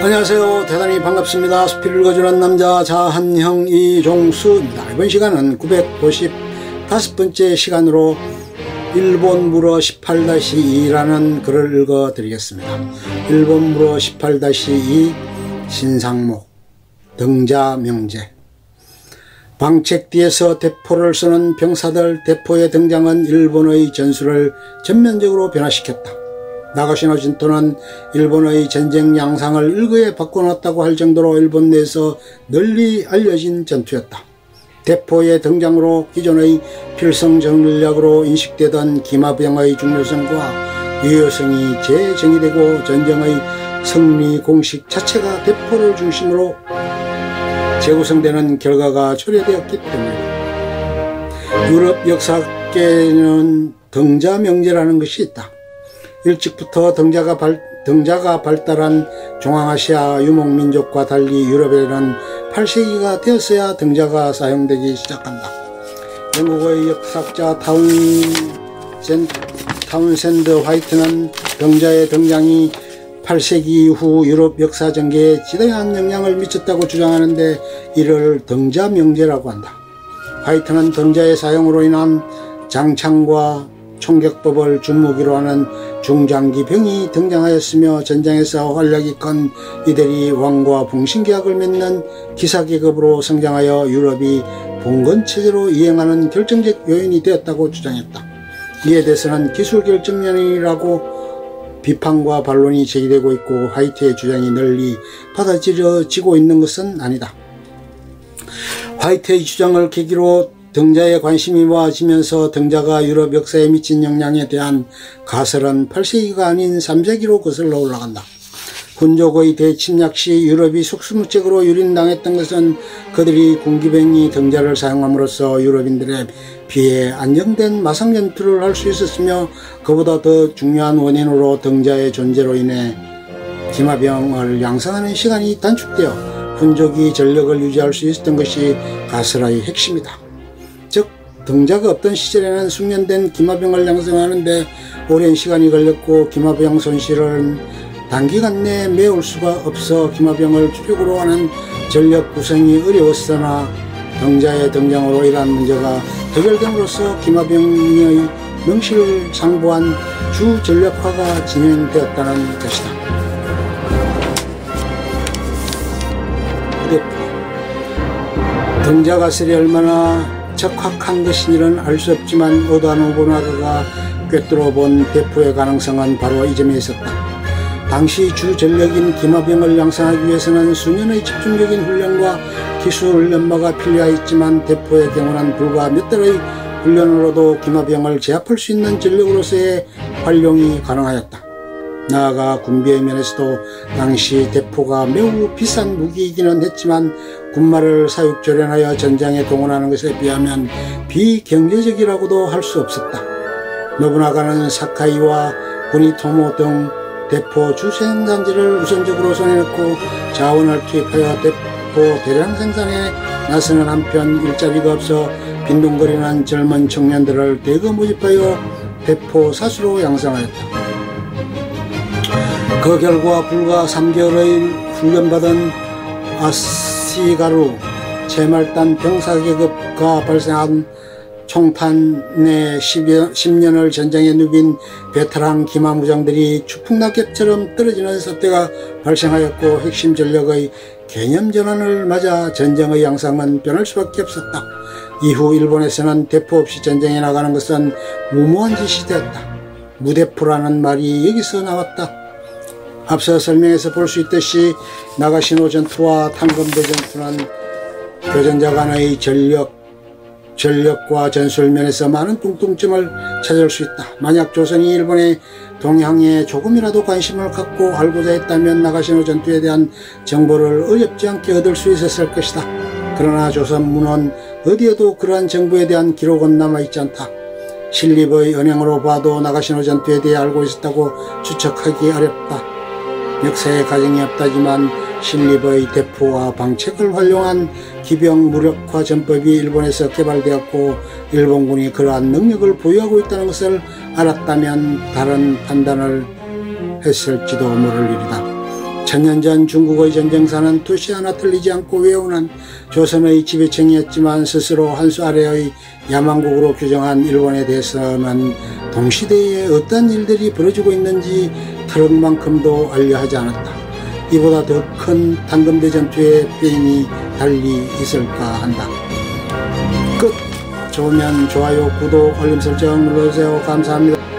안녕하세요. 대단히 반갑습니다. 수필을 읽어주는 남자 자한형 이종수입니다. 이번 시간은 955번째 시간으로 일본물어 18-2라는 글을 읽어드리겠습니다. 일본물어 18-2 신상목 등자명제. 방책 뒤에서 대포를 쏘는 병사들. 대포의 등장은 일본의 전술을 전면적으로 변화시켰다. 나가시노 진토는 일본의 전쟁 양상을 일거에 바꿔놨다고 할 정도로 일본 내에서 널리 알려진 전투였다. 대포의 등장으로 기존의 필성 전략으로 인식되던 기마병의 중요성과 유효성이 재정의되고 전쟁의 승리 공식 자체가 대포를 중심으로 재구성되는 결과가 초래되었기 때문이다. 유럽 역사계에는 등자명제라는 것이 있다. 일찍부터 등자가 발달한 중앙아시아 유목민족과 달리 유럽에는 8세기가 되었어야 등자가 사용되기 시작한다. 영국의 역사학자 타운센드 화이트는 등자의 등장이 8세기 이후 유럽 역사 전개에 지대한 영향을 미쳤다고 주장하는데 이를 등자명제라고 한다. 화이트는 등자의 사용으로 인한 장창과 총격법을 준무기로 하는 중장기병이 등장하였으며 전장에서 활약이 큰 이들이 왕과 봉신계약을 맺는 기사계급으로 성장하여 유럽이 봉건체제로 이행하는 결정적 요인이 되었다고 주장했다. 이에 대해서는 기술결정론이라고 비판과 반론이 제기되고 있고 화이트의 주장이 널리 받아들여지고 있는 것은 아니다. 화이트의 주장을 계기로 등자에 관심이 모아지면서 등자가 유럽 역사에 미친 영향에 대한 가설은 8세기가 아닌 3세기로 거슬러 올라간다. 군족의 대침략 시 유럽이 속수무책으로 유린당했던 것은 그들이 군기병이 등자를 사용함으로써 유럽인들에 비해 안정된 마상전투를 할 수 있었으며 그보다 더 중요한 원인으로 등자의 존재로 인해 기마병을 양성하는 시간이 단축되어 군족이 전력을 유지할 수 있었던 것이 가설의 핵심이다. 즉 등자가 없던 시절에는 숙련된 기마병을 양성하는데 오랜 시간이 걸렸고 기마병 손실은 단기간 내에 메울 수가 없어 기마병을 주력으로 하는 전력 구성이 어려웠으나 등자의 등장으로 이러한 문제가 해결됨으로써 기마병의 명실상부한 주전력화가 진행되었다는 것이다. 등자 가설이 얼마나 적확한 것인지는 알 수 없지만 오다 노부나가가 꿰뚫어 본 대포의 가능성은 바로 이 점에 있었다. 당시 주전력인 기마병을 양성하기 위해서는 수년의 집중적인 훈련과 기술 연마가 필요하였지만 대포의 경우는 불과 몇 달의 훈련으로도 기마병을 제압할 수 있는 전력으로서의 활용이 가능하였다. 나아가 군비의 면에서도 당시 대포가 매우 비싼 무기이기는 했지만 군마를 사육조련하여 전장에 동원하는 것에 비하면 비경제적이라고도 할 수 없었다. 노부나가는 사카이와 구니토모 등 대포 주생산지를 우선적으로 손에 넣고 자원을 투입하여 대포 대량 생산에 나서는 한편 일자리가 없어 빈둥거리는 젊은 청년들을 대거 모집하여 대포 사수로 양성하였다. 그 결과 불과 3개월의 훈련받은 아시가루 제말단 병사계급과 발생한 총탄내 10년을 전장에 누빈 베테랑 기마무장들이 추풍낙엽처럼 떨어지는 사태가 발생하였고 핵심 전력의 개념 전환을 맞아 전쟁의 양상은 변할 수밖에 없었다. 이후 일본에서는 대포 없이 전쟁에 나가는 것은 무모한 짓이 되었다. 무대포라는 말이 여기서 나왔다. 앞서 설명해서 볼 수 있듯이 나가시노 전투와 탄검대 전투는 교전자 간의 전력과 전술면에서 많은 공통점을 찾을 수 있다. 만약 조선이 일본의 동향에 조금이라도 관심을 갖고 알고자 했다면 나가시노 전투에 대한 정보를 어렵지 않게 얻을 수 있었을 것이다. 그러나 조선문헌 어디에도 그러한 정보에 대한 기록은 남아있지 않다. 신립의 언행으로 봐도 나가시노 전투에 대해 알고 있었다고 추측하기 어렵다. 역사에 가정이 없다지만 신립의 대포와 방책을 활용한 기병 무력화 전법이 일본에서 개발되었고 일본군이 그러한 능력을 보유하고 있다는 것을 알았다면 다른 판단을 했을지도 모를 일이다. 천년 전 중국의 전쟁사는 토시 하나 틀리지 않고 외우는 조선의 지배층이었지만 스스로 한 수 아래의 야망국으로 규정한 일본에 대해서는 동시대에 어떤 일들이 벌어지고 있는지 트럭만큼도 알려하지 않았다. 이보다 더 큰 단검대 전투의 폐인이 달리 있을까 한다. 끝! 좋으면 좋아요, 구독, 알림 설정 눌러주세요. 감사합니다.